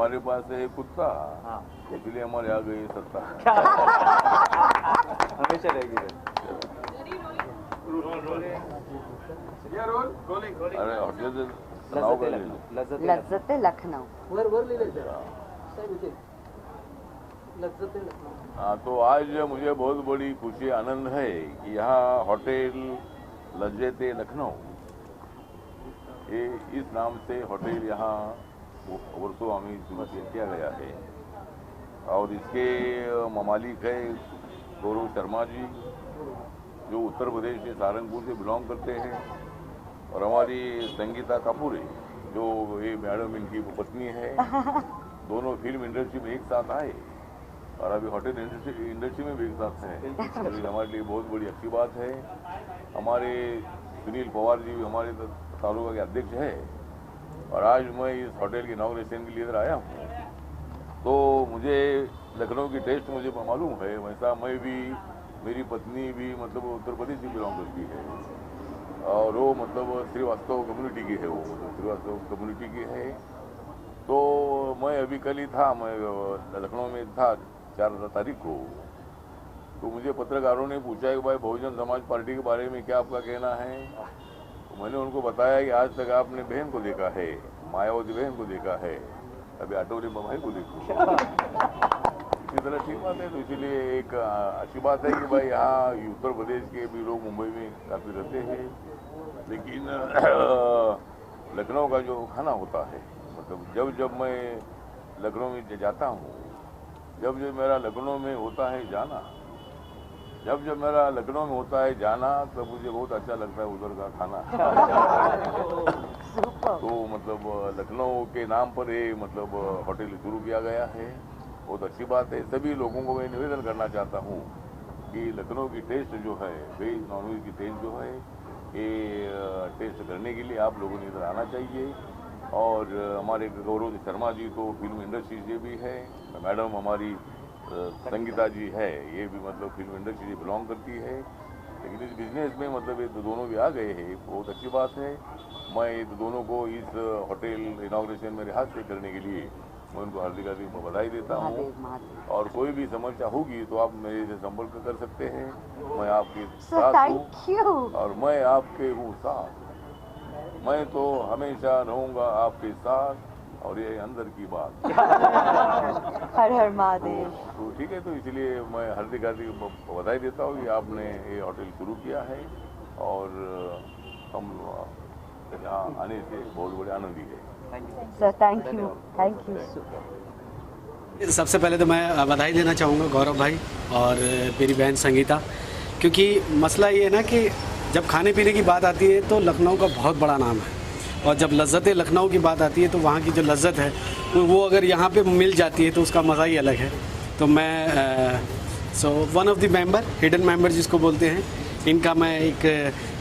हमारे पास है कुत्ता, इसलिए हमारे यहाँ गई सत्ता। हमेशा रहेगी। अरे होटल से सुनाओ कर लीजिए। लज्जत लखनऊ। हाँ, तो आज मुझे बहुत बड़ी खुशी आनंद है कि यहाँ होटल लज्जत लखनऊ, ये इस नाम से होटल यहाँ वर्षों हमें शुरू किया गया है और इसके मालिक है गौरव शर्मा जी, जो उत्तर प्रदेश के सहारनपुर से बिलोंग करते हैं, और हमारी संगीता कपूर है, जो ये मैडम इनकी पत्नी है। दोनों फिल्म इंडस्ट्री में एक साथ आए और अभी होटल इंडस्ट्री में भी एक साथ हैं। हमारे लिए बहुत बड़ी अच्छी बात है। हमारे सुनील पवार जी भी हमारे तालुका के अध्यक्ष है और आज मैं इस होटल की इनॉग्रेशन के लिए इधर आया हूँ। तो मुझे लखनऊ की टेस्ट मुझे मालूम है, वैसा मैं भी, मेरी पत्नी भी मतलब उत्तर प्रदेश से बिलोंग करती है और वो मतलब श्रीवास्तव कम्युनिटी की है, वो मतलब श्रीवास्तव कम्युनिटी की है। तो मैं अभी कल ही था, मैं लखनऊ में था 4 तारीख को। तो मुझे पत्रकारों ने पूछा कि भाई बहुजन समाज पार्टी के बारे में क्या आपका कहना है। तो मैंने उनको बताया कि आज तक आपने बहन को देखा है, मायावती बहन को देखा है, अभी आटोरी भाई को देखो। इसी तरह ठीक बात है। तो इसीलिए एक अच्छी बात है कि भाई यहाँ उत्तर प्रदेश के भी लोग मुंबई में काफ़ी रहते हैं, लेकिन लखनऊ का जो खाना होता है, मतलब जब मैं लखनऊ में जाता हूँ, जब मेरा लखनऊ में होता है जाना, जब मेरा लखनऊ में होता है जाना, तब मुझे बहुत अच्छा लगता है उधर का खाना। तो मतलब लखनऊ के नाम पर ये मतलब होटल शुरू किया गया है, बहुत अच्छी बात है। सभी लोगों को मैं निवेदन करना चाहता हूँ कि लखनऊ की टेस्ट जो है, वेज नॉनवेज की टेस्ट जो है, ये टेस्ट करने के लिए आप लोगों ने इधर आना चाहिए। और हमारे गौरव शर्मा जी तो फिल्म इंडस्ट्री से भी है, मैडम हमारी संगीता जी है, ये भी मतलब फिल्म इंडस्ट्री से बिलोंग करती है, लेकिन इस बिजनेस में मतलब ये दोनों भी आ गए हैं, बहुत अच्छी बात है। मैं दोनों को इस होटल इनॉग्रेशन मेरे हाथ से करने के लिए मैं उनको हार्दिक बधाई देता हूँ। और कोई भी समस्या होगी तो आप मेरे से संपर्क कर सकते हैं, मैं आपके साथ हूँ और मैं आपके हूँ साथ। मैं तो हमेशा रहूँगा आपके साथ, और ये अंदर की बात। हर हर महादेव। तो ठीक है, तो इसलिए मैं हार्दिक बधाई देता हूँ कि आपने ये होटल शुरू किया है और हम यहाँ आने से बहुत बड़े आनंदित है। Sir thank you. सबसे पहले तो मैं बधाई देना चाहूँगा गौरव भाई और मेरी बहन संगीता, क्योंकि मसला ये है ना कि जब खाने पीने की बात आती है तो लखनऊ का बहुत बड़ा नाम है, और जब लज्जत लखनऊ की बात आती है तो वहाँ की जो लज्जत है वो अगर यहाँ पे मिल जाती है तो उसका मज़ा ही अलग है। तो मैं one of the member, hidden member जिसको बोलते हैं, इनका मैं एक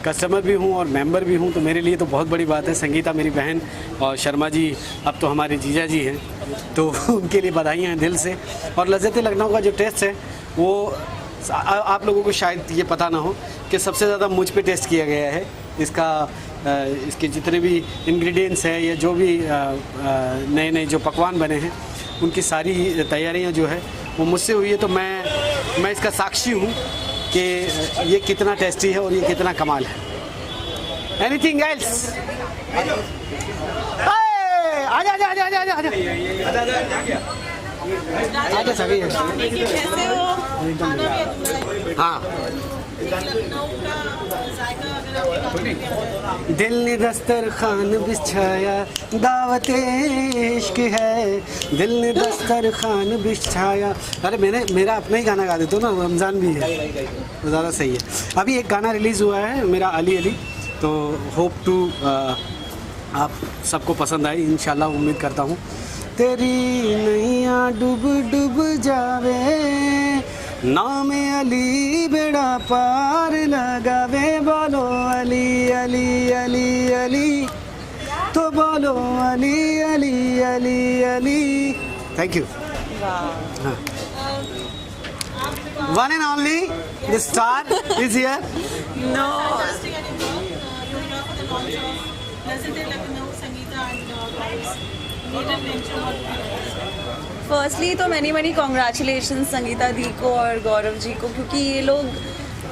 कस्टमर भी हूँ और मेंबर भी हूँ, तो मेरे लिए तो बहुत बड़ी बात है। संगीता मेरी बहन और शर्मा जी अब तो हमारे जीजा जी हैं, तो उनके लिए बधाइयाँ हैं दिल से। और लज्जत लखनऊ का जो टेस्ट है वो आप लोगों को शायद ये पता ना हो कि सबसे ज़्यादा मुझ पे टेस्ट किया गया है। इसके जितने भी इंग्रेडिएंट्स हैं या जो भी नए नए जो पकवान बने हैं, उनकी सारी तैयारियां जो है वो मुझसे हुई है। तो मैं इसका साक्षी हूँ कि ये कितना टेस्टी है और ये कितना कमाल है। Anything else? आजा आजा आजा आजा आजा आजा सभी है। हाँ, दिल ने दस्तरखान बिछाया दावत इश्क है, दिल ने दस्तरखान बिछाया। अरे मेरा अपना ही गाना गा देते हो ना, रमज़ान भी है तो ज़्यादा सही है। अभी एक गाना रिलीज़ हुआ है मेरा अली अली, तो होप टू आप सबको पसंद आई इंशाल्लाह, उम्मीद करता हूँ। तेरी नैया डूब डूब जावे, नाम अली बेड़ा पार लगावे, बोलो अली अली अली अली, तो बोलो Ali Ali Ali Ali. Thank you. One and only, the star is here. No. Interesting and you're here for the launch of Lezat Lucknow, Sangeeta and guys. maiden venture what would you firstly तो मैनी कॉन्ग्रेचुलेशन संगीता दी को और गौरव जी को, क्योंकि ये लोग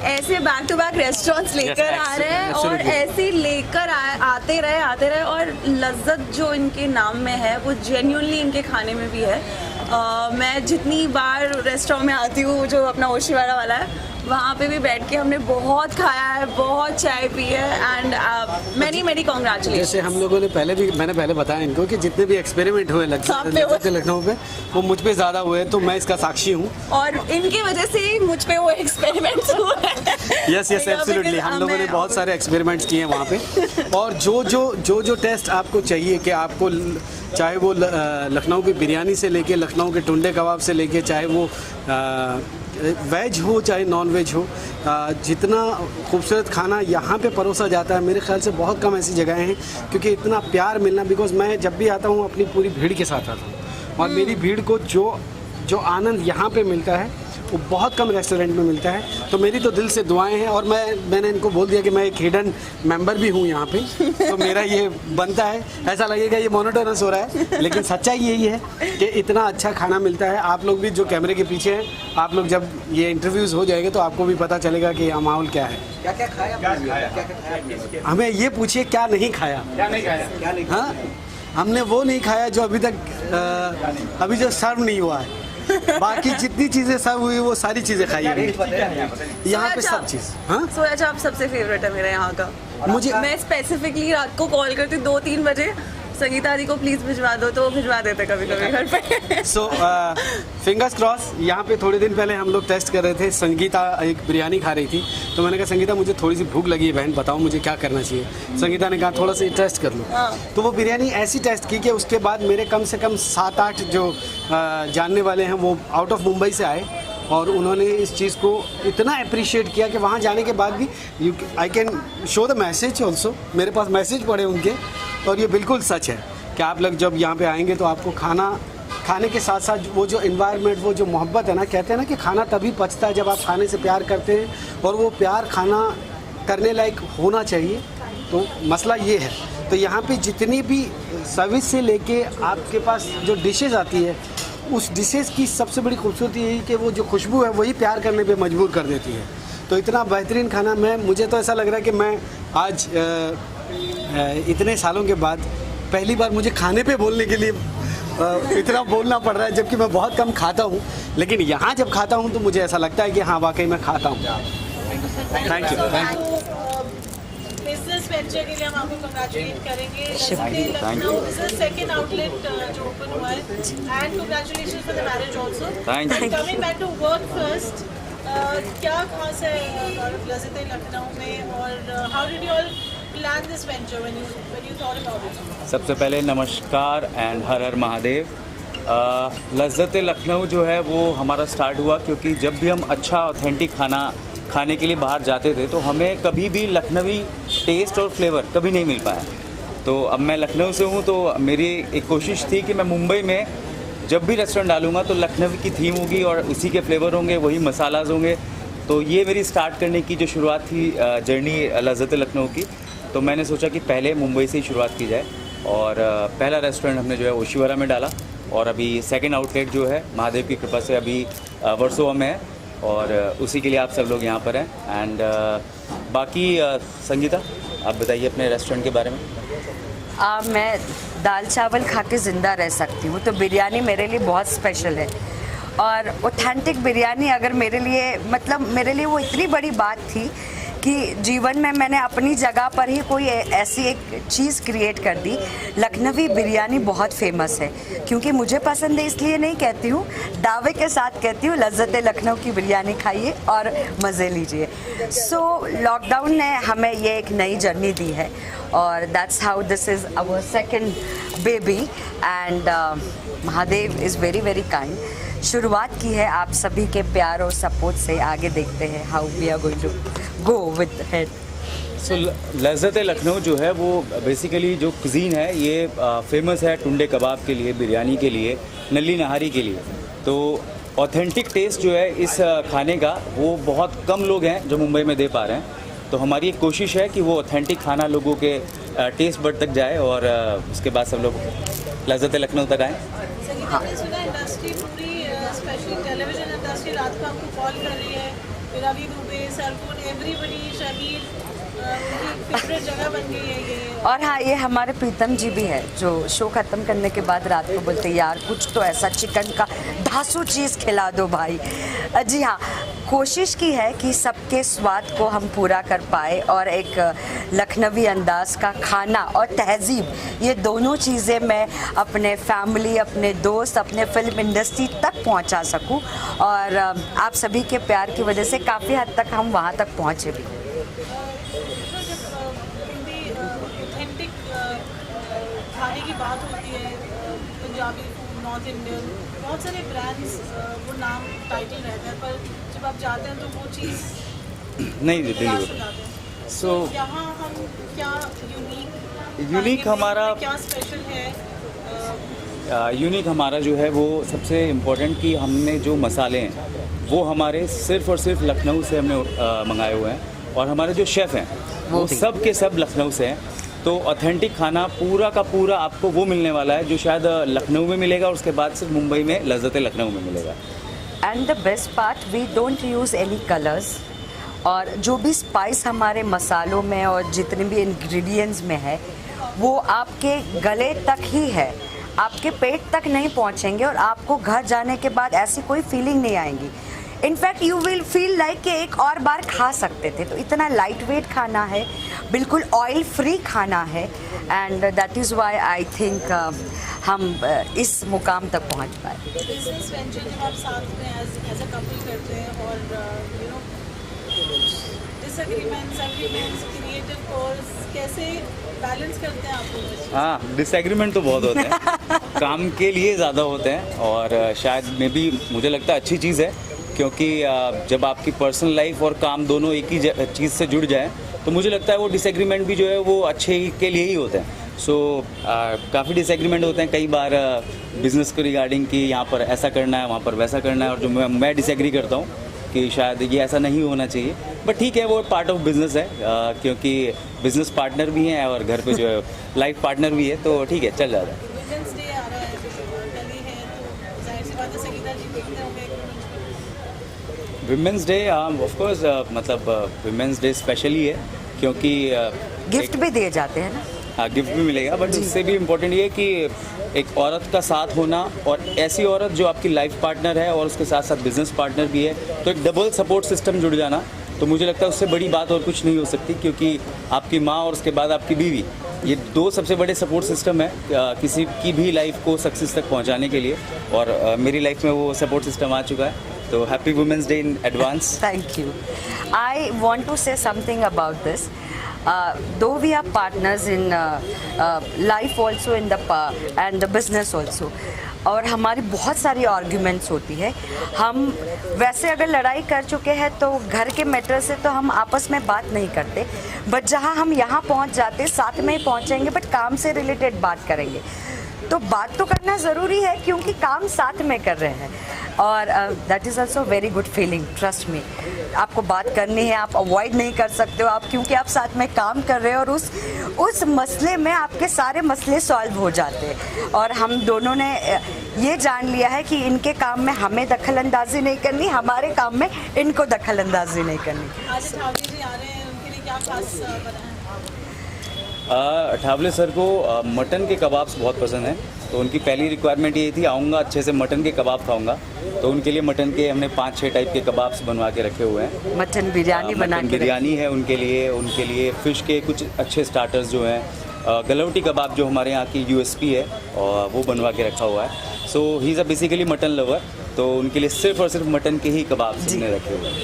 ऐसे back to back restaurants लेकर आ रहे हैं और ऐसे लेकर आते रहे और लज्जत जो इनके नाम में है वो जेन्युइनली इनके खाने में भी है। मैं जितनी बार रेस्टोरेंट में आती हूँ जो अपना ओशीवाड़ा वाला है, वहाँ पे भी बैठ के हमने बहुत खाया है, बहुत चाय पी है एंड मैनी कॉन्ग्रेचुलेशन। जैसे हम लोगों ने मैंने पहले बताया इनको कि जितने भी एक्सपेरिमेंट हुए लखनऊ पे वो मुझ पे ज़्यादा हुए, तो मैं इसका साक्षी हूँ और इनकी वजह से ही मुझ पे वो एक्सपेरिमेंट्स हुए। यस एब्सोल्युटली, हम लोगों ने बहुत सारे एक्सपेरिमेंट्स किए हैं वहाँ पे। और जो टेस्ट आपको चाहिए कि आपको, चाहे वो लखनऊ की बिरयानी से लेके लखनऊ के टुंडे कबाब से लेके, चाहे वो वेज हो चाहे नॉन वेज हो, जितना खूबसूरत खाना यहाँ पे परोसा जाता है, मेरे ख्याल से बहुत कम ऐसी जगहें हैं। क्योंकि इतना प्यार मिलना, बिकॉज मैं जब भी आता हूँ अपनी पूरी भीड़ के साथ आता हूँ और मेरी भीड़ को जो आनंद यहाँ पे मिलता है वो बहुत कम रेस्टोरेंट में मिलता है। तो मेरी तो दिल से दुआएं हैं और मैंने इनको बोल दिया कि मैं एक हिडन मेंबर भी हूँ यहाँ पे, तो मेरा ये बनता है। ऐसा लगेगा ये मोनोटोनस हो रहा है, लेकिन सच्चाई यही है कि इतना अच्छा खाना मिलता है। आप लोग भी जो कैमरे के पीछे हैं, आप लोग जब ये इंटरव्यूज़ हो जाएंगे तो आपको भी पता चलेगा कि यहाँ माहौल क्या है। क्या खाया? हमें ये पूछिए क्या नहीं खाया। हाँ, हमने वो नहीं खाया जो अभी तक अभी जो सर्व नहीं हुआ है। बाकी जितनी चीजें सर्व हुई वो सारी चीजें खाई है यहाँ पे, सब चीज। हाँ, सोया चाप सबसे फेवरेट है मेरा यहाँ का। मैं स्पेसिफिकली रात को कॉल करती 2-3 बजे, संगीता दी को प्लीज भिजवा दो, तो भिजवा देते कभी घर पे। So fingers cross. यहाँ पे थोड़े दिन पहले हम लोग टेस्ट कर रहे थे, संगीता एक बिरयानी खा रही थी, तो मैंने कहा संगीता मुझे थोड़ी सी भूख लगी है बहन, बताओ मुझे क्या करना चाहिए। संगीता ने कहा थोड़ा सा टेस्ट कर लो। तो वो बिरयानी ऐसी टेस्ट की कि उसके बाद मेरे कम से कम 7-8 जो जानने वाले हैं वो आउट ऑफ मुंबई से आए और उन्होंने इस चीज़ को इतना अप्रिशिएट किया कि वहाँ जाने के बाद भी I can show the message also. मेरे पास मैसेज पड़े उनके, और ये बिल्कुल सच है कि आप लोग जब यहाँ पे आएंगे तो आपको खाने के साथ साथ वो जो इन्वायरमेंट, वो जो मोहब्बत है ना, कहते हैं ना कि खाना तभी पचता है जब आप खाने से प्यार करते हैं, और वो प्यार खाना करने लायक होना चाहिए। तो मसला ये है। तो यहाँ पे जितनी भी सर्विस से लेके आपके पास जो डिशेज़ आती है, उस डिशेज़ की सबसे बड़ी खूबसूरती यही कि वो जो खुशबू है वही प्यार करने पे मजबूर कर देती है। तो इतना बेहतरीन खाना, मुझे तो ऐसा लग रहा है कि मैं आज इतने सालों के बाद पहली बार मुझे खाने पे बोलने के लिए इतना बोलना पड़ रहा है, जबकि मैं बहुत कम खाता हूँ, लेकिन यहाँ जब खाता हूँ तो मुझे ऐसा लगता है कि हाँ वाकई मैं खाता हूँ। Thank you. बिजनेस वेंचर के लिए हम आपको कंग्रेचुलेट करेंगे। Lucknow is the second outlet जो ओपन हुआ है, and congratulations for the marriage also. Coming back to work first, क्या खास है लज़्ज़त लखनऊ में, और how did you all plan this venture when you thought about it? सबसे पहले नमस्कार एंड हर हर महादेव। लज़्ज़त लखनऊ जो है वो हमारा स्टार्ट हुआ क्योंकि जब भी हम अच्छा ऑथेंटिक खाना खाने के लिए बाहर जाते थे तो हमें कभी भी लखनवी टेस्ट और फ्लेवर कभी नहीं मिल पाया। तो अब मैं लखनऊ से हूँ, तो मेरी एक कोशिश थी कि मैं मुंबई में जब भी रेस्टोरेंट डालूंगा तो लखनवी की थीम होगी और उसी के फ्लेवर होंगे, वही मसालाज होंगे। तो ये मेरी स्टार्ट करने की जो शुरुआत थी जर्नी लज़्ज़त लखनऊ की, तो मैंने सोचा कि पहले मुंबई से ही शुरुआत की जाए, और पहला रेस्टोरेंट हमने जो है ओशीवाड़ा में डाला, और अभी सेकंड आउटलेट जो है महादेव की कृपा से अभी वर्सोवा में है, और उसी के लिए आप सब लोग यहाँ पर हैं। एंड बाकी संगीता आप बताइए अपने रेस्टोरेंट के बारे में। मैं दाल चावल खा के ज़िंदा रह सकती हूँ, तो बिरयानी मेरे लिए बहुत स्पेशल है। और ऑथेंटिक बिरयानी अगर मेरे लिए वो इतनी बड़ी बात थी कि जीवन में मैंने अपनी जगह पर ही कोई ऐसी एक चीज़ क्रिएट कर दी। लखनवी बिरयानी बहुत फेमस है, क्योंकि मुझे पसंद है इसलिए नहीं कहती हूँ, दावे के साथ कहती हूँ लज़्ज़त लखनऊ की बिरयानी खाइए और मज़े लीजिए। सो लॉकडाउन ने हमें ये एक नई जर्नी दी है, और that's how this is our second baby, and Mahadev is very very kind. शुरुआत की है आप सभी के प्यार और सपोर्ट से, आगे देखते हैं how we are going to go with head. So Lazzat Lucknow जो है वो बेसिकली जो कुज़ीन है ये फेमस है टुंडे कबाब के लिए, बिरयानी के लिए, नली नहारी के लिए। तो ऑथेंटिक टेस्ट जो है इस खाने का वो बहुत कम लोग हैं जो मुंबई में दे पा रहे हैं। तो हमारी एक कोशिश है कि वो ऑथेंटिक खाना लोगों के टेस्ट बड तक जाए, और उसके बाद सब लोग लज्जत लखनऊ तक आएँ। संगीता ने सुना इंडस्ट्री पूरी स्पेशली टेलीविजन इंडस्ट्री रात को आपको कॉल कर रही है, रवि दुबे, सरफोन, एवरीबडी, शबीर, उनकी फेवरेट जगह बन गई है ये। और हाँ, ये हमारे प्रीतम जी भी है जो शो ख़त्म करने के बाद रात को बोलते यार कुछ तो ऐसा चिकन का धांसू चीज़ खिला दो भाई। जी हाँ, कोशिश की है कि सबके स्वाद को हम पूरा कर पाए और एक लखनवी अंदाज का खाना और तहजीब, ये दोनों चीज़ें मैं अपने फैमिली, अपने दोस्त, अपने फिल्म इंडस्ट्री तक पहुंचा सकूं। और आप सभी के प्यार की वजह से काफ़ी हद तक हम वहां तक पहुंचे भी। ऑथेंटिक खाने की बात होती है, पंजाबी फूड, नॉर्थ इंडियन, बहुत सारे ब्रांड्स वो नाम टाइटल रहता है, पर जब आप जाते हैं तो वो चीज़ नहीं तलाश दिल्ली हो जाते हैं। सो यहाँ हम क्या यूनिक हमारा क्या स्पेशल है? यूनिक हमारा जो है वो सबसे इम्पोर्टेंट कि हमने जो मसाले हैं वो हमारे सिर्फ़ और सिर्फ लखनऊ से हमने मंगाए हुए हैं, और हमारे जो शेफ़ हैं वो सब के सब लखनऊ से हैं। तो ऑथेंटिक खाना पूरा का पूरा आपको वो मिलने वाला है जो शायद लखनऊ में मिलेगा और उसके बाद सिर्फ मुंबई में लज्जत लखनऊ में मिलेगा। And the best part, we don't use any colours, और जो भी स्पाइस हमारे मसालों में और जितने भी इंग्रेडिएंट्स में है वो आपके गले तक ही है, आपके पेट तक नहीं पहुंचेंगे और आपको घर जाने के बाद ऐसी कोई फीलिंग नहीं आएगी। In fact you will feel like कि एक और बार खा सकते थे। तो इतना लाइट वेट खाना है, बिल्कुल ऑयल फ्री खाना है, and that is why I think हम इस मुकाम तक पहुंच पाए। बिजनेस वेंचर जब आप साथ में एज अ कपल करते हैं और you know disagreements, agreements, creative calls, कैसे बैलेंस करते हैं आप लोग? हाँ, डिसएग्रीमेंट तो बहुत होते हैं काम के लिए ज़्यादा होते हैं, और शायद मे भी मुझे लगता है अच्छी चीज़ है, क्योंकि जब आपकी पर्सनल लाइफ और काम दोनों एक ही चीज़ से जुड़ जाए तो मुझे लगता है वो डिसएग्रीमेंट भी जो है वो अच्छे के लिए ही होते हैं। सो काफ़ी डिसएग्रीमेंट होते हैं कई बार बिज़नेस को रिगार्डिंग कि यहाँ पर ऐसा करना है, वहाँ पर वैसा करना है, और जो मैं डिसएग्री करता हूँ कि शायद ये ऐसा नहीं होना चाहिए। बट ठीक है, वो पार्ट ऑफ बिज़नेस है, क्योंकि बिज़नेस पार्टनर भी हैं और घर पे जो है लाइफ पार्टनर भी है, तो ठीक है, चल जाता है। वुमेंस डे आ रहा है, कल ही है, तो जाहिर सी बात है संगीता जी देखते होंगे। विमेंस डे ऑफ कोर्स, मतलब विमेंस डे स्पेशली है क्योंकि गिफ्ट भी दिए जाते हैं ना। हाँ, गिफ्ट भी मिलेगा, बट इससे भी इम्पोर्टेंट ये है कि एक औरत का साथ होना, और ऐसी औरत जो आपकी लाइफ पार्टनर है और उसके साथ साथ बिजनेस पार्टनर भी है, तो एक डबल सपोर्ट सिस्टम जुड़ जाना, तो मुझे लगता है उससे बड़ी बात और कुछ नहीं हो सकती, क्योंकि आपकी माँ और उसके बाद आपकी बीवी, ये दो सबसे बड़े सपोर्ट सिस्टम है किसी की भी लाइफ को सक्सेस तक पहुँचाने के लिए, और मेरी लाइफ में वो सपोर्ट सिस्टम आ चुका है। तो happy women's day in advance. Thank you. I want to say something about this. Though we are partners in life also in and the business also, और हमारी बहुत सारी आर्ग्यूमेंट्स होती है। हम वैसे अगर लड़ाई कर चुके हैं तो घर के मैटर से तो हम आपस में बात नहीं करते, बट जहाँ हम यहाँ पहुँच जाते साथ में ही पहुँचेंगे, बट काम से रिलेटेड बात करेंगे। तो बात तो करना ज़रूरी है क्योंकि काम साथ में कर रहे हैं, और that is also very good feeling, trust me. आपको बात करनी है, आप अवॉइड नहीं कर सकते हो, आप क्योंकि आप साथ में काम कर रहे हो, और उस मसले में आपके सारे मसले सॉल्व हो जाते हैं। और हम दोनों ने ये जान लिया है कि इनके काम में हमें दखल अंदाजी नहीं करनी, हमारे काम में इनको दखल अंदाजी नहीं करनी। आज ठाकुर जी आ रहे हैं, उनके लिए क्या खास बना है? ठावले सर को मटन के कबाब्स बहुत पसंद हैं, तो उनकी पहली रिक्वायरमेंट ये थी आऊँगा अच्छे से मटन के कबाब खाऊंगा, तो उनके लिए मटन के हमने 5-6 टाइप के कबाब्स बनवा के रखे हुए हैं। मटन बिरयानी बना के बिरयानी है उनके लिए फ़िश के कुछ अच्छे स्टार्टर्स जो हैं, गलौटी कबाब जो हमारे यहाँ की USP है, और वो बनवा के रखा हुआ है। So he is a basically mutton lover, तो उनके लिए सिर्फ और सिर्फ मटन के ही कबाब हमने रखे हुए हैं।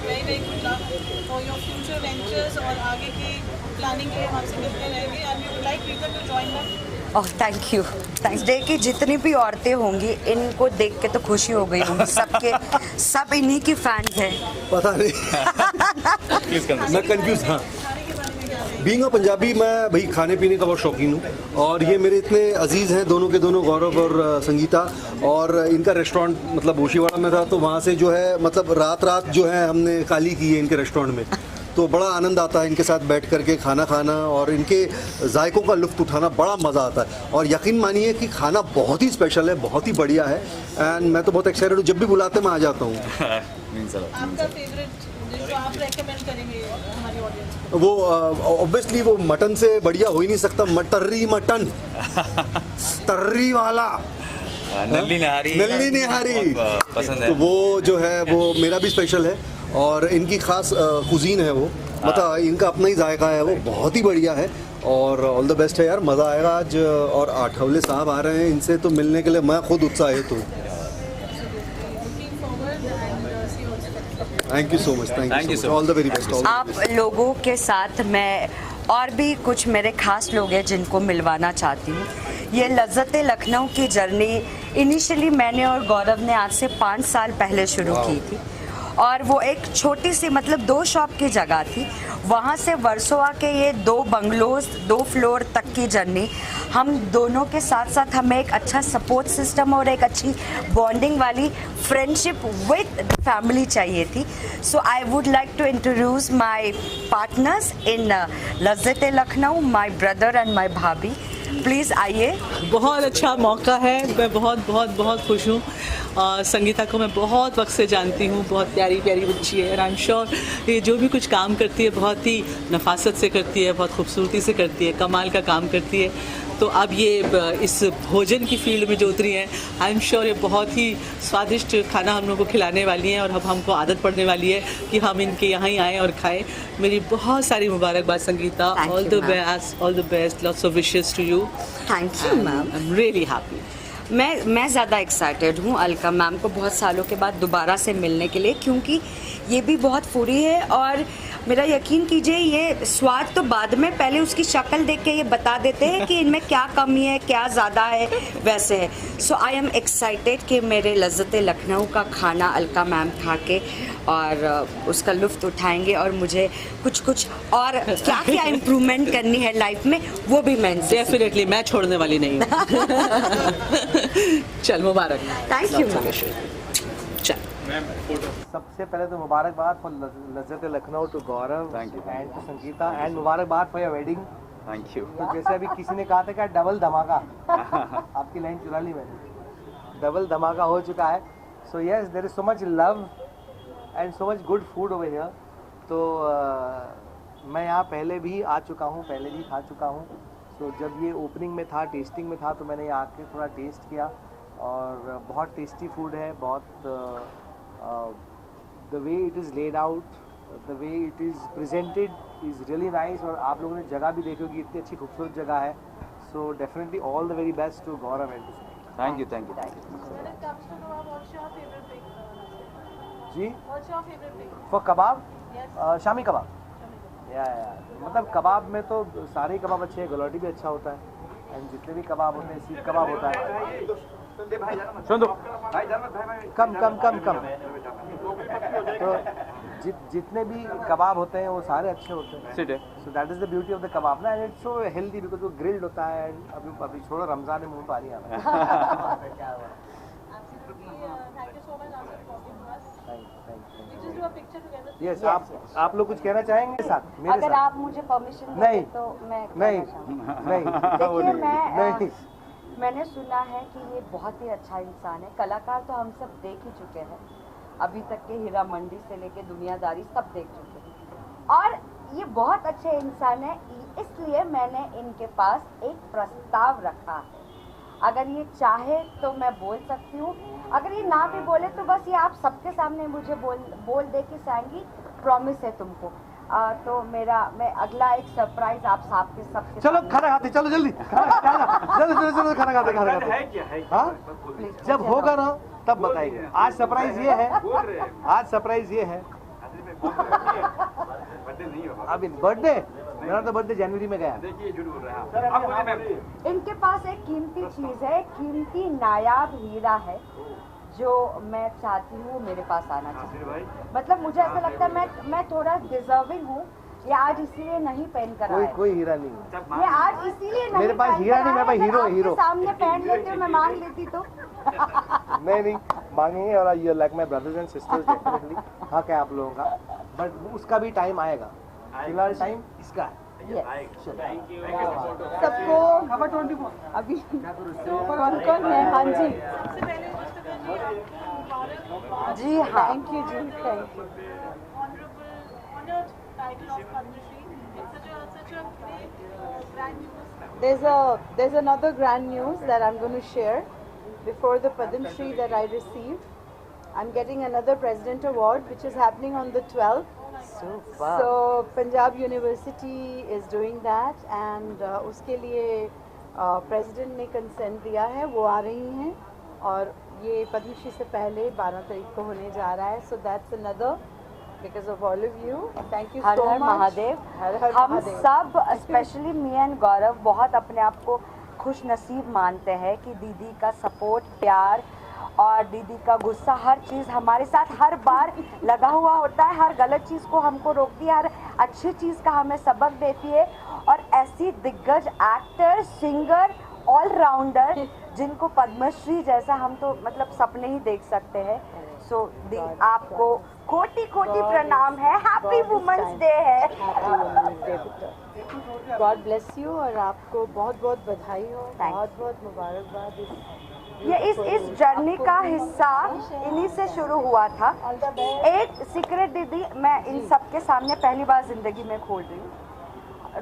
very good luck for your future ventures और आगे की प्लानिंग के लिए हमसे मिलते रहेंगे, and we would like Preetham to join them. Oh thank you, thanks. Day की जितनी भी औरतें होंगी इनको देख के तो खुशी हो गई होंगी, सब इन्हीं की फैंस हैं। पता नहीं मैं कंफ्यूज। हाँ, बीइंग अ पंजाबी मैं भाई खाने पीने का बहुत शौकीन हूँ, और ये मेरे इतने अजीज़ हैं दोनों के दोनों, गौरव और संगीता, और इनका रेस्टोरेंट मतलब भोशीवाड़ा में था, तो वहाँ से जो है मतलब रात जो है हमने काली की है इनके रेस्टोरेंट में, तो बड़ा आनंद आता है इनके साथ बैठ करके खाना खाना और इनके जायकों का लुत्फ़ उठाना बड़ा मज़ा आता है। और यकीन मानिए कि खाना बहुत ही स्पेशल है, बहुत ही बढ़िया है एंड मैं तो बहुत एक्साइटेड हूँ, जब भी बुलाते मैं आ जाता हूँ। आपका फेवरेट जो आप रेकमेंड करेंगे हमारी ऑडियंस को? वो ऑब्वियसली वो मटन से बढ़िया हो ही नहीं सकता, मटर्री मटन तर्री वाला नल्ली निहारी पसंद है। तो वो जो है वो मेरा भी स्पेशल है और इनकी खास कुजीन है वो, मतलब इनका अपना ही जायका है, वो बहुत ही बढ़िया है और ऑल द बेस्ट है यार, मज़ा आएगा आज। और आठवले साहब आ रहे हैं, इनसे तो मिलने के लिए मैं खुद उत्साहित हूँ। Thank you so much, thank you, all the very best. आप लोगों के साथ मैं और भी कुछ मेरे खास लोग हैं जिनको मिलवाना चाहती हूँ। ये लज्जते लखनऊ की जर्नी इनिशियली मैंने और गौरव ने आज से 5 साल पहले शुरू की थी और वो एक छोटी सी मतलब 2 शॉप की जगह थी, वहाँ से वर्सोवा के ये 2 बंगलोज 2 फ्लोर तक की जर्नी हम दोनों के साथ साथ हमें एक अच्छा सपोर्ट सिस्टम और एक अच्छी बॉन्डिंग वाली फ्रेंडशिप विद फैमिली चाहिए थी। So I would like to introduce my partners in Lazzate Lucknow, my brother and my bhabhi. Please आइए। बहुत अच्छा मौका है, मैं बहुत खुश हूँ। संगीता को मैं बहुत वक्त से जानती हूँ, बहुत प्यारी प्यारी बच्ची है और आई एम श्योर ये जो भी कुछ काम करती है बहुत ही नफासत से करती है, बहुत खूबसूरती से करती है, कमाल का काम करती है। तो अब ये इस भोजन की फील्ड में जो उतरी हैं, आई एम श्योर ये बहुत ही स्वादिष्ट खाना हम लोगों को खिलाने वाली हैं और अब हमको आदत पड़ने वाली है कि हम इनके यहाँ ही आएँ और खाएं। मेरी बहुत सारी मुबारकबाद Sangeeta, all the best, lots of wishes to you. Thank you ma'am. I am really happy. मैं ज़्यादा एक्साइटेड हूँ अलका मैम को बहुत सालों के बाद दोबारा से मिलने के लिए, क्योंकि ये भी बहुत फुरी है और मेरा यकीन कीजिए ये स्वाद तो बाद में, पहले उसकी शक्ल देख के ये बता देते हैं कि इनमें क्या कमी है क्या ज़्यादा है, वैसे है। सो आई एम एक्साइटेड कि मेरे लज्जते लखनऊ का खाना अलका मैम खा के और उसका लुत्फ़ उठाएंगे और मुझे कुछ और क्या क्या इम्प्रूवमेंट करनी है लाइफ में वो भी मैं डेफिनेटली मैं छोड़ने वाली नहीं हूँ। चल मुबारक। Thank you. चल सबसे पहले तो मुबारकबाद for Lazzate Lucknow to Gaurav and to Sangeeta and मुबारकबाद for your wedding. Thank you. तो जैसे अभी किसी ने कहा था क्या डबल धमाका, आपकी लाइन चुरा ली मैंने, डबल धमाका हो चुका है। So yes, there is so much love and so much good food over here. तो मैं यहाँ पहले भी आ चुका हूँ, पहले भी खा चुका हूँ। तो जब ये ओपनिंग में था, टेस्टिंग में था, तो मैंने यहाँ आके थोड़ा टेस्ट किया और बहुत टेस्टी फूड है, बहुत the way it is laid out, the way it is presented is really nice और आप लोगों ने जगह भी देखी होगी, इतनी अच्छी खूबसूरत जगह है। So definitely all the very best to Gaurav and to Sangeeta. Thank you. When it comes to kebab, what's your favorite pick? जी What's your favorite pick? for kebab, Yes. Shami kebab. या मतलब कबाब में तो सारे ही कबाब अच्छे हैं, गलौटी भी अच्छा होता है एंड जितने भी कबाब होते हैं, सीख कबाब होता है। सुन दो कम तो जितने भी कबाब होते हैं वो सारे अच्छे होते हैं। So that is the beauty of the kebab ना, and it's so healthy because वो ग्रिल्ड होता है। एंड अभी छोड़ो, रमजान में मुंह पर आ रही है। Thank you so much for talking to us. We just do a picture together. Yes, आप लोग कुछ कहना चाहेंगे साथ मेरे अगर साथ? आप मुझे परमिशन नहीं, दें तो मैं नहीं, देखिए नहीं। मैंने सुना है कि ये बहुत ही अच्छा इंसान है। कलाकार तो हम सब देख ही चुके हैं, अभी तक के हीरा मंडी से लेके दुनियादारी सब देख चुके हैं और ये बहुत अच्छे इंसान है। इसलिए मैंने इनके पास एक प्रस्ताव रखा है। अगर ये चाहे तो मैं बोल सकती हूँ, अगर ये ना भी बोले तो बस ये आप सबके सामने मुझे बोल दे कि सैंगी प्रॉमिस है तुमको। तो मैं अगला एक सरप्राइज आप सबके सबके चलो खाना खाते, चलो जल्दी जल्दी खाना खाते। हाँ, जब होगा ना तब बताएंगे। आज सरप्राइज ये है, अभी बर्थडे, मेरा तो बर्थडे जनवरी में गया। इनके पास एक कीमती चीज है, कीमती नायाब हीरा है जो मैं चाहती हूँ मेरे पास आना चाहिए। मतलब मुझे ऐसा लगता है मैं थोड़ा डिजर्विंग हूँ। ये आज इसीलिए नहीं पहन कर आया। कोई हीरा नहीं, ये आज इसीलिए नहीं, मेरे पास हीरा नहीं, मेरे पास हीरो सामने पहन लेते हो, मैं मांग लेती तो। नहीं मांगेंगे और you like my brothers and sisters definitely. हाँ क्या आप लोगों का, बट उसका भी टाइम आएगा। फिलहाल टाइम इसका है। सबको अभी कौन कौन है? हाँ जी जी हाँ, थैंक यू जी, thank you. honored title of Padma Shri. It's such a great grand news. There's another grand news that I'm going to share before the Padma Shri that I received. I'm getting another President Award which is happening on the 12th. super. So Punjab University is doing that and उसके लिए president ने consent दिया है, वो आ रही हैं और ये पद्मश्री से पहले 12 तारीख को होने जा रहा है. So that's another because of all of you. Thank you her so her much. Mahadev. हर हर हम महादेव. सब स्पेशली मी एंड गौरव बहुत अपने आप को खुश नसीब मानते हैं कि दीदी का सपोर्ट, प्यार और दीदी का गुस्सा, हर चीज़ हमारे साथ हर बार लगा हुआ होता है. हर गलत चीज़ को हमको रोकती है, हर अच्छी चीज़ का हमें सबक देती है. और ऐसी दिग्गज एक्टर, सिंगर, ऑलराउंडर जिनको पद्मश्री जैसा हम तो मतलब सपने ही देख सकते हैं. सो आपको कोटि कोटि प्रणाम है. हैप्पी वुमेन्स डे है. गॉड ब्लेस यू और आपको बहुत बहुत बधाई हो, Thank बहुत बहुत मुबारकबाद. ये इस जर्नी का हिस्सा इन्हीं से शुरू हुआ था. एक सीक्रेट दीदी मैं इन सबके सामने पहली बार जिंदगी में खोल रही हूँ.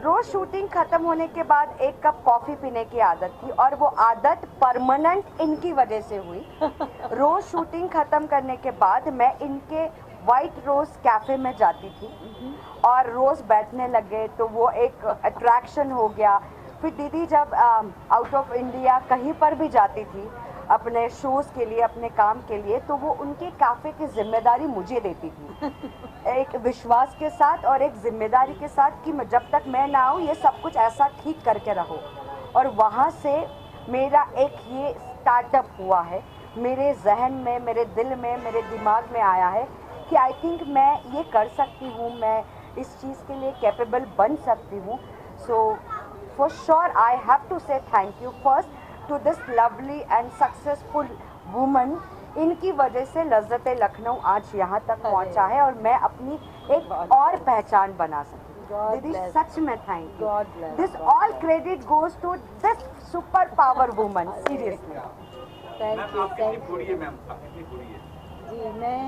रोज शूटिंग खत्म होने के बाद एक कप कॉफी पीने की आदत थी और वो आदत परमानेंट इनकी वजह से हुई. रोज शूटिंग खत्म करने के बाद मैं इनके वाइट रोज कैफे में जाती थी और रोज बैठने लगे तो वो एक अट्रैक्शन हो गया. फिर दीदी जब आउट ऑफ इंडिया कहीं पर भी जाती थी अपने शोज़ के लिए, अपने काम के लिए, तो वो उनके काफ़े की जिम्मेदारी मुझे देती थी. एक विश्वास के साथ और एक जिम्मेदारी के साथ कि जब तक मैं ना आऊँ ये सब कुछ ऐसा ठीक करके रहो. और वहाँ से मेरा एक ये स्टार्टअप हुआ है. मेरे जहन में, मेरे दिल में, मेरे दिमाग में आया है कि आई थिंक मैं ये कर सकती हूँ, मैं इस चीज़ के लिए कैपेबल बन सकती हूँ. सो for sure I have to say thank you first to this lovely and successful woman. इनकी वजह से लज्जत लखनऊ आज यहाँ तक पहुँचा है और मैं अपनी एक और पहचान बना सकी. दीदी सच में thank you. This all credit goes to this super power woman. Seriously thank you. जी मैं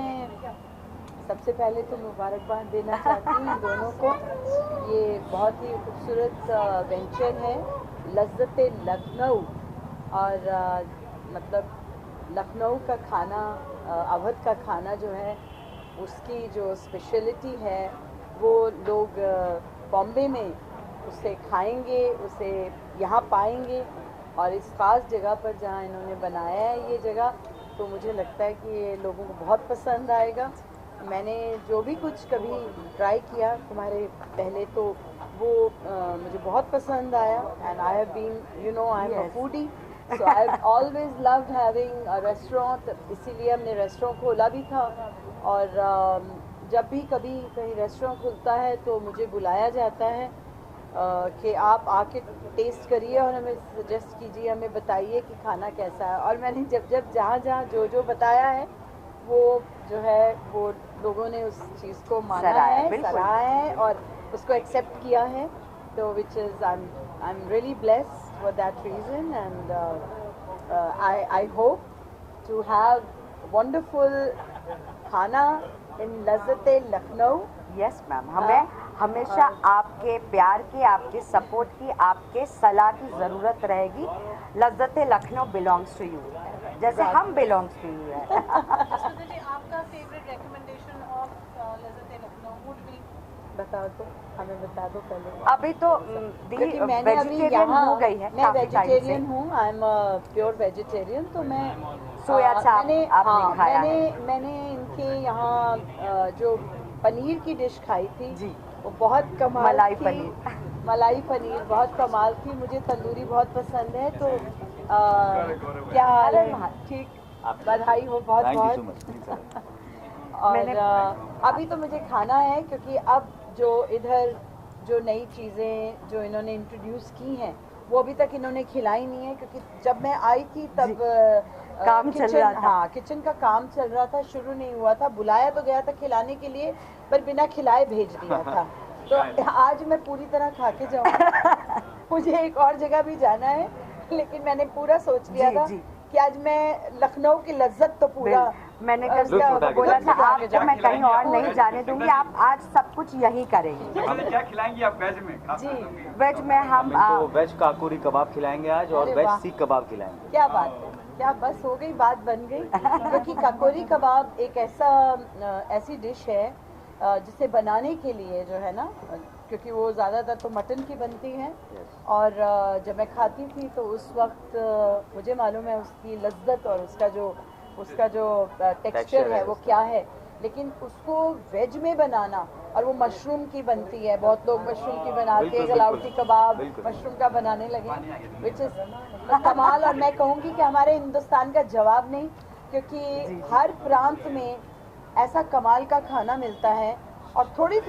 सबसे पहले तो मुबारकबाद देना चाहती हूँ इन दोनों को. ये बहुत ही खूबसूरत वेंचर है लज्जत लखनऊ और मतलब लखनऊ का खाना, अवध का खाना जो है उसकी जो स्पेशलिटी है वो लोग बॉम्बे में उसे खाएंगे, उसे यहाँ पाएंगे. और इस ख़ास जगह पर जहाँ इन्होंने बनाया है ये जगह, तो मुझे लगता है कि ये लोगों को बहुत पसंद आएगा. मैंने जो भी कुछ कभी ट्राई किया तुम्हारे पहले तो वो मुझे बहुत पसंद आया. And I have been, you know, I am a foodie, so I have always loved having a restaurant. इसीलिए हमने रेस्टोरेंट खोला भी था. और जब भी कभी कहीं रेस्टोरेंट खुलता है तो मुझे बुलाया जाता है कि आप आके टेस्ट करिए और हमें सजेस्ट कीजिए, हमें बताइए कि खाना कैसा है. और मैंने जब जहाँ जो बताया है वो जो है वो लोगों ने उस चीज़ को माना है, सराहा है और उसको एक्सेप्ट किया है. तो which is I am really blessed for that reason. And I hope to have wonderful khana in लज्जत लखनऊ. यस मैम, हमें हमेशा आपके प्यार की, आपके सपोर्ट की, आपके सलाह की ज़रूरत रहेगी. लज्जत लखनऊ बिलोंग्स टू यू जैसे हम बिलोंग्स टू यू है. आपका फेवरेट रिकमेंडेशन ऑफ लज्जत लखनऊ वुड बी? बता दो, हमें बता दो पहले. अभी तो क्योंकि मैंने अभी यहाँ हो गई है, मैं वेजिटेरियन हूँ, आई एम प्योर वेजिटेरियन. तो मैं सोया चाप आपने खाया है? मैंने इनके यहाँ जो पनीर की डिश खाई थी जी, वो बहुत कमाल मलाई थी. पनीर. मलाई पनीर बहुत कमाल थी. मुझे तंदूरी बहुत पसंद है. तो क्या हाल है? ठीक, बधाई हो बहुत बहुत. और अभी तो मुझे खाना है क्योंकि अब जो इधर जो नई चीज़ें जो इन्होंने इंट्रोड्यूस की हैं वो अभी तक इन्होंने खिलाई नहीं है. क्योंकि जब मैं आई थी तब काम चल रहा था. हाँ, किचन का काम चल रहा था, शुरू नहीं हुआ था. बुलाया तो गया था खिलाने के लिए पर बिना खिलाए भेज दिया था. तो आज मैं पूरी तरह खा के जाऊंगी। मुझे एक और जगह भी जाना है, लेकिन मैंने पूरा सोच लिया था कि आज मैं लखनऊ की लज्जत तो पूरा मैंने कल बोला था आपको मैं कहीं और नहीं जाने दूंगी, आप आज सब कुछ यही करेंगे। क्या खिलाएंगी आप वेज में? जी वेज में हम वेज काकोरी कबाब खिलाएंगे आज और अरे वेज वाह। सीख कबाब खिलाएंगे। क्या बात है, क्या बस हो गई, बात बन गई। क्योंकि काकोरी कबाब एक ऐसी डिश है जिसे बनाने के लिए जो है ना, क्योंकि वो ज़्यादातर तो मटन की बनती हैं और जब मैं खाती थी तो उस वक्त मुझे मालूम है उसकी लज्जत और उसका जो टेक्सचर है वो क्या है। लेकिन उसको वेज में बनाना, और वो मशरूम की बनती है, बहुत लोग मशरूम की बनाते हैं, गलावटी कबाब मशरूम का बनाने लगे, विच इज़ कमाल। और मैं कहूँगी कि हमारे हिंदुस्तान का जवाब नहीं, क्योंकि हर प्रांत में ऐसा कमाल का खाना मिलता है और थोड़ी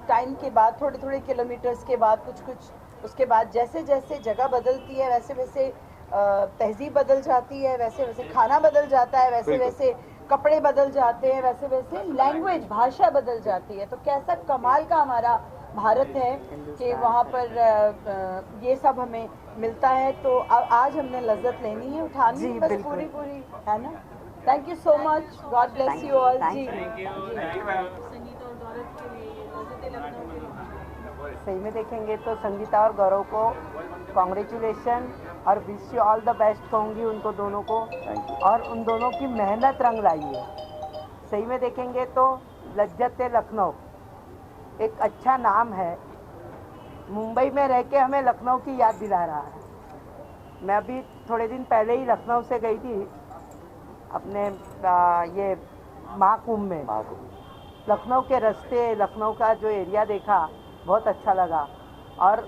टाइम के बाद, थोड़े किलोमीटर्स के बाद, कुछ उसके बाद जैसे जैसे जगह बदलती है वैसे वैसे तहजीब बदल जाती है, वैसे वैसे खाना बदल जाता है, वैसे वैसे कपड़े बदल जाते हैं, वैसे वैसे लैंग्वेज भाषा बदल जाती है। तो कैसा कमाल का हमारा भारत है कि वहाँ पर ये सब हमें मिलता है। तो आज हमने लज्जत लेनी है, उठानी है बस पूरी है ना। Thank you so much, God bless you all. जी संगीता और गौरव के लिए लज्जत लखनऊ के लिए सही में देखेंगे तो संगीता और गौरव को कॉन्ग्रेचुलेशन और wish you all the best कहूँगी उनको दोनों को। और उन दोनों की मेहनत रंग लाई है। सही में देखेंगे तो लज्जत लखनऊ एक अच्छा नाम है, मुंबई में रह के हमें लखनऊ की याद दिला रहा है। मैं अभी थोड़े दिन पहले ही लखनऊ से गई थी अपने ये महाकुंभ में। लखनऊ के रास्ते, लखनऊ का जो एरिया देखा बहुत अच्छा लगा और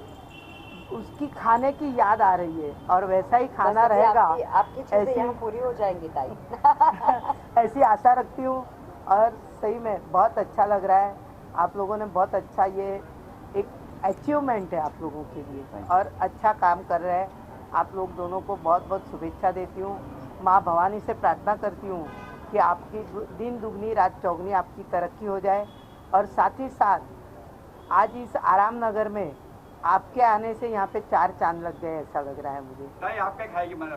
उसकी खाने की याद आ रही है और वैसा ही खाना रहेगा। आपकी चीजें यहाँ पूरी हो जाएंगी ताई। ऐसी आशा रखती हूँ और सही में बहुत अच्छा लग रहा है। आप लोगों ने बहुत अच्छा, ये एक अचीवमेंट है आप लोगों के लिए और अच्छा काम कर रहे हैं। आप लोग दोनों को बहुत बहुत शुभेच्छा देती हूँ। माँ भवानी से प्रार्थना करती हूँ कि आपकी दिन दुगनी रात चौगनी आपकी तरक्की हो जाए और साथ ही साथ आज इस आराम नगर में आपके आने से यहाँ पे 4 चांद लग गए, ऐसा लग रहा है मुझे। आप क्या खाएगी? क्या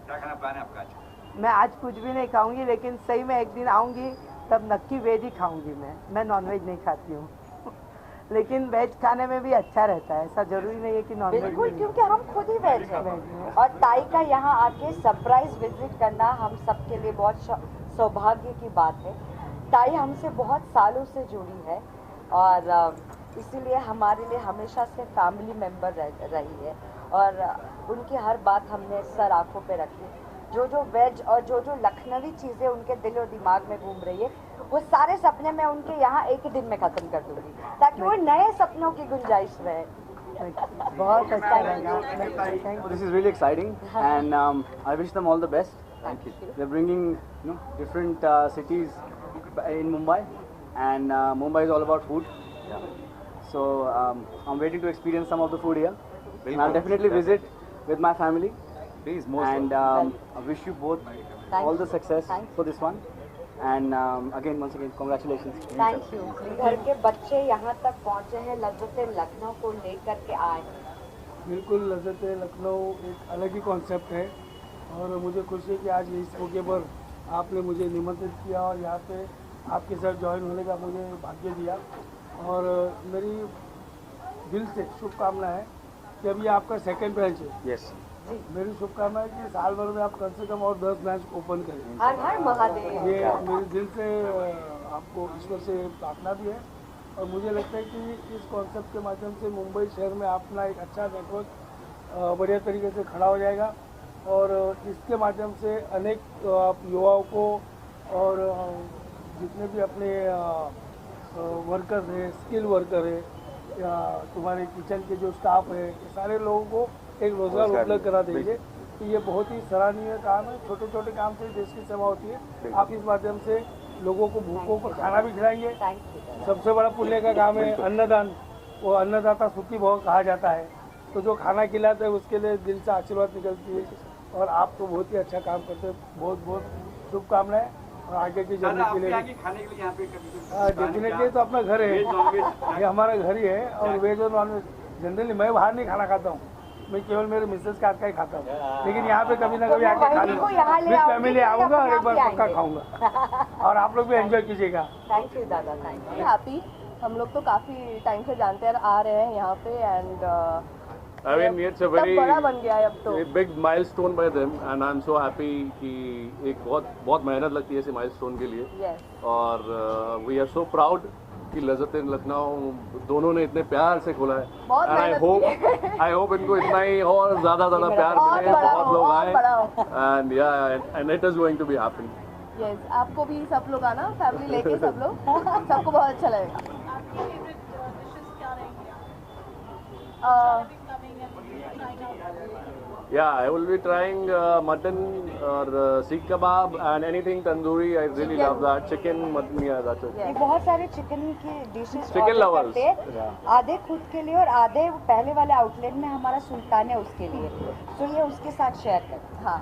खाना प्लान है आपका आज? मैं आज कुछ भी नहीं खाऊंगी, लेकिन सही में एक दिन आऊंगी तब नक्की वेज ही खाऊंगी। मैं नॉनवेज नहीं खाती हूँ। लेकिन वेज खाने में भी अच्छा रहता है, ऐसा जरूरी नहीं है कि नॉनवेज। बिल्कुल, क्योंकि हम खुद ही वेज हैं और ताई का यहाँ आके सरप्राइज विजिट करना हम सबके लिए बहुत सौभाग्य की बात है। ताई हमसे बहुत सालों से जुड़ी है और इसीलिए हमारे लिए हमेशा से फैमिली मेंबर रही है और उनकी हर बात हमने सर आंखों पे रखी। जो वेज और जो लखनवी चीज़ें उनके दिल और दिमाग में घूम रही है वो सारे सपने मैं उनके यहाँ एक ही दिन में ख़त्म कर दूँगी ताकि वो नए सपनों की गुंजाइश रहे। बहुत अच्छा लगा। This is really exciting and I wish them all the best. Thank you. They're bringing different cities in Mumbai and Mumbai is all about food. So I'm waiting to experience some of the food here. And I'll definitely visit with my family. Please, most and I wish you both all the success for this one. And once again, congratulations. Thank you. घर के बच्चे यहाँ तक पहुँचे हैं, लज्जत लखनऊ को लेकर के आए। बिल्कुल, लज्जत लखनऊ एक अलग ही कॉन्सेप्ट है और मुझे खुशी है कि आज इस मौके पर आपने मुझे निमंत्रित किया और यहाँ पे आपके साथ ज्वाइन होने का मुझे भाग्य दिया। और मेरी दिल से शुभकामना है कि अभी आपका सेकंड ब्रांच है। Yes. मेरी शुभकामना है कि साल भर में आप कम से कम और 10 ब्रांच ओपन करें। हर हर महादेव। ये मेरे दिल से आपको ईश्वर से प्रार्थना भी है और मुझे लगता है कि इस कॉन्सेप्ट के माध्यम से मुंबई शहर में अपना एक अच्छा नेटवर्क बढ़िया तरीके से खड़ा हो जाएगा और इसके माध्यम से अनेक युवाओं को और जितने भी अपने वर्कर्स हैं, स्किल वर्कर है या तुम्हारे किचन के जो स्टाफ है, ये सारे लोगों को एक रोज़गार उपलब्ध करा देंगे। तो ये बहुत ही सराहनीय काम है। छोटे छोटे काम से देश की सेवा होती है। आप इस माध्यम से लोगों को भूखों को खाना भी खिलाएंगे। सबसे बड़ा पुण्य का काम है अन्नदान। वो अन्नदाता सुखी भव कहा जाता है। तो जो खाना खिलाते हैं उसके लिए दिल से आशीर्वाद निकलती है और आप तो बहुत ही अच्छा काम करते हैं। बहुत बहुत शुभकामनाएं और आगे की जर्नी के लिए डेफिनेटली तो अपना घर है, ये हमारा घर ही है। और वेज और नॉन वेज जनरली मैं बाहर नहीं खाना खाता हूँ, मैं केवल मेरे मिसेस के हाथ का ही खाता हूँ, लेकिन यहाँ पे कभी ना कभी आके खा लूँगा, विद फैमिली आऊँगा और एक बार पक्का खाऊंगा। और आप लोग भी एंजॉय कीजिएगा। थैंक यू दादा, थैंक यू। हैप्पी, हम लोग तो काफ़ी टाइम से जानते हैं, आ रहे हैं यहाँ पे and I mean, it's a very बड़ा बन गया है अब तो। big milestone by them and I'm so happy कि एक बहुत मेहनत लगती है इस milestone के लिए। Yes. और we are so proud कि लज़्ज़त लखनऊ दोनों ने इतने प्यार से खोला है। बहुत and I hope इनको इतना ही और ज़्यादा प्यार मिले, बहुत लोग आए and yeah and it is going to be happen। Yes, आपको भी सब लोग आना, फैमिली लेके सब लोग, सबको बहुत अच्छा लगेगा। आपकी फेवरेट डिशेस क्या रहेंगी? Yeah, I will be trying mutton or seekh kebab and anything tandoori. I really love that. Chicken, mutton, yeah, that's it. ये बहुत सारे चिकन की डिशेस Chicken lovers. आधे खुद के लिए और आधे पहले वाले आउटलेट में हमारा सुल्तान है उसके लिए, तो ये उसके साथ शेयर करते। हाँ,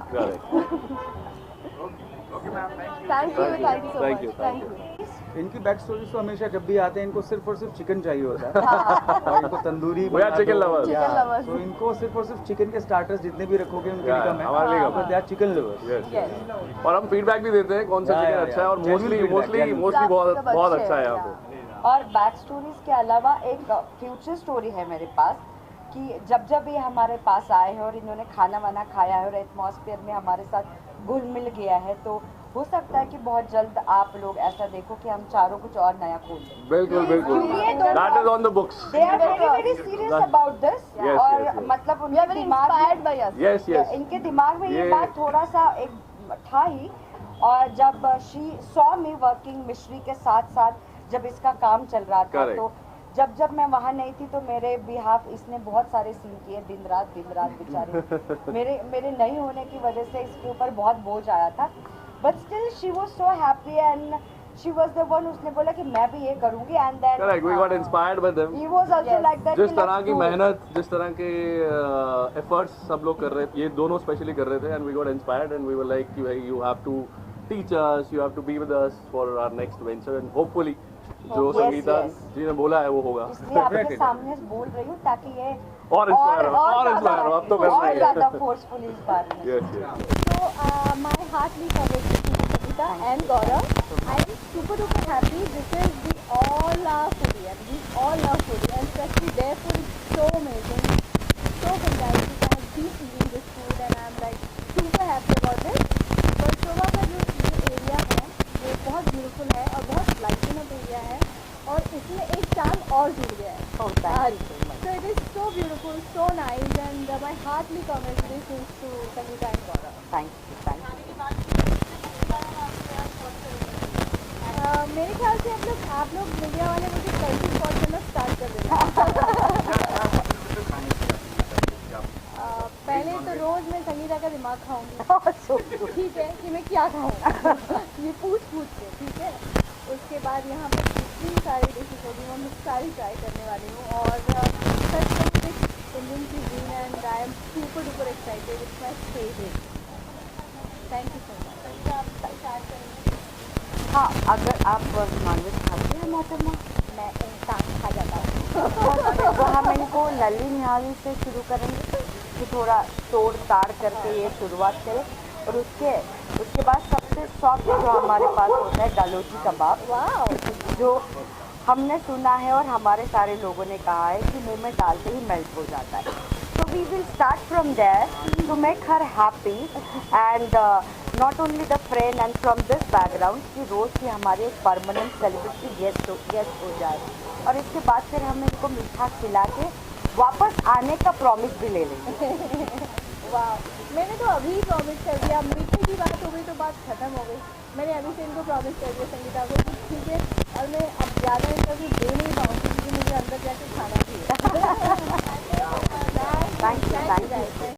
thank you so Thank much, you. Thank you. इनकी बैक स्टोरी तो हमेशा जब भी आते हैं इनको सिर्फ और सिर्फ चिकन चाहिए होता है और इनको tandoori We are chicken lovers. Chicken lovers. तो इनको सिर्फ और सिर्फ चिकन के स्टार्टर्स जितने भी रखोगे उनके लिए Yeah, कम है, हमारे लिए कम है। They are chicken lovers. Yes. और हम फीडबैक भी देते हैं कौन सा Yeah, चिकन yeah, अच्छा है और yeah. मोस्टली Genuine feedback, बहुत अच्छा है यहाँ पे। और बैक स्टोरीज के अलावा एक फ्यूचर स्टोरी है मेरे पास कि जब ये हमारे पास आए हैं और इन्होंने खाना वाना खाया है और एटमॉस्फेयर में हमारे साथ घुल मिल गया है, तो हो सकता है कि बहुत जल्द आप लोग ऐसा देखो कि हम चारों कुछ और नया खोल दें। बिल्कुल बिल्कुल। That is on the books. They are very serious about this। Yes, और yes, yes. मतलब उनके दिमाग में Yes, yes. इनके दिमाग में ये ये- बात थोड़ा सा एक था ही। और जब शी सॉ मी वर्किंग मिश्री के साथ साथ जब इसका काम चल रहा था, Correct. तो जब मैं वहाँ नहीं थी तो मेरे बिहाफ इसने बहुत सारे सीन किए दिन रात बेचारे। मेरे नहीं होने की वजह से इसके ऊपर बहुत बोझ आया था, but still she was so happy and she was the one, उसने बोला कि मैं भी ये करूँगी and then Correct. We got inspired by them. He was also like that. जिस तरह की मेहनत, जिस तरह के एफर्ट्स सब लोग कर रहे थे, ये दोनों स्पेशली कर रहे थे and we got inspired and we were like कि भाई you have to teach us, you have to be with us for our next venture and hopefully जो Yes, संगीता yes. जी ने बोला है वो होगा। इसलिए आपके सामने बोल रही हूँ ताकि ये और इंस्पायर हो, और इंस्पायर हो, अब तो करना और ही है। ज़्यादा फोर्सफुली इंस्पायर हो। Yes, yes. So my heartily congratulations to Sangeeta and Gaurav. I am super happy because we all are foodie and we all love foodie and especially their food is so amazing, so fantastic. I have been eating this food and I am like super happy about this. और शोभा का जो ये area है वो बहुत beautiful है और बहुत लाइटिंग अप एरिया है और इसमें एक चांद और जुड़ गया है। Oh, thank you so much. So it is so beautiful, so nice and my heartily congratulations to Sangeeta and Gaurav. Thank you, thank you. मेरे ख्याल से आप लोग मीडिया वाले मुझे कैसे स्पॉट करना स्टार्ट कर देना। पहले तो रोज मैं संगीता का दिमाग खाऊंगी, ठीक है, कि मैं क्या खाऊं ये पूछ के, ठीक है। उसके बाद यहाँ पे जितनी सारी डिशेज होगी वो मैं सारी ट्राई करने वाली हूँ और सच में Indian cuisine and I am super duper excited. It's my favorite. Thank you so much. आप स्टार्ट करेंगे? हाँ, अगर आप नॉनवेज खाते हैं मोहतरमा, मैं इंसान खा जाता हूँ। तो हम इनको लली निहाली से शुरू करेंगे कि थोड़ा तोड़ ताड़ करके ये शुरुआत करें और उसके बाद सबसे सॉफ्ट जो हमारे पास होता है डालोची कबाब, जो हमने सुना है और हमारे सारे लोगों ने कहा है कि मुंह में डालते ही मेल्ट हो जाता है। So we will start from there to make her happy and not only the friend and from this background कि रोज़ की हमारी एक परमानेंट सेलिब्रिटी गेस्ट हो जाए और इसके बाद फिर हम इनको मीठा खिला के वापस आने का प्रॉमिस भी ले लेंगे। वाह, मैंने तो अभी प्रॉमिस कर दिया, मीठे की बात हो गई तो बात खत्म हो गई। मैंने अभी से इनको प्रॉमिस कर दिया संगीता को कि ठीक है, और मैं अब ज़्यादा इंटरव्यू दे नहीं पाऊँगी क्योंकि मुझे अंदर जाके खाना भी है।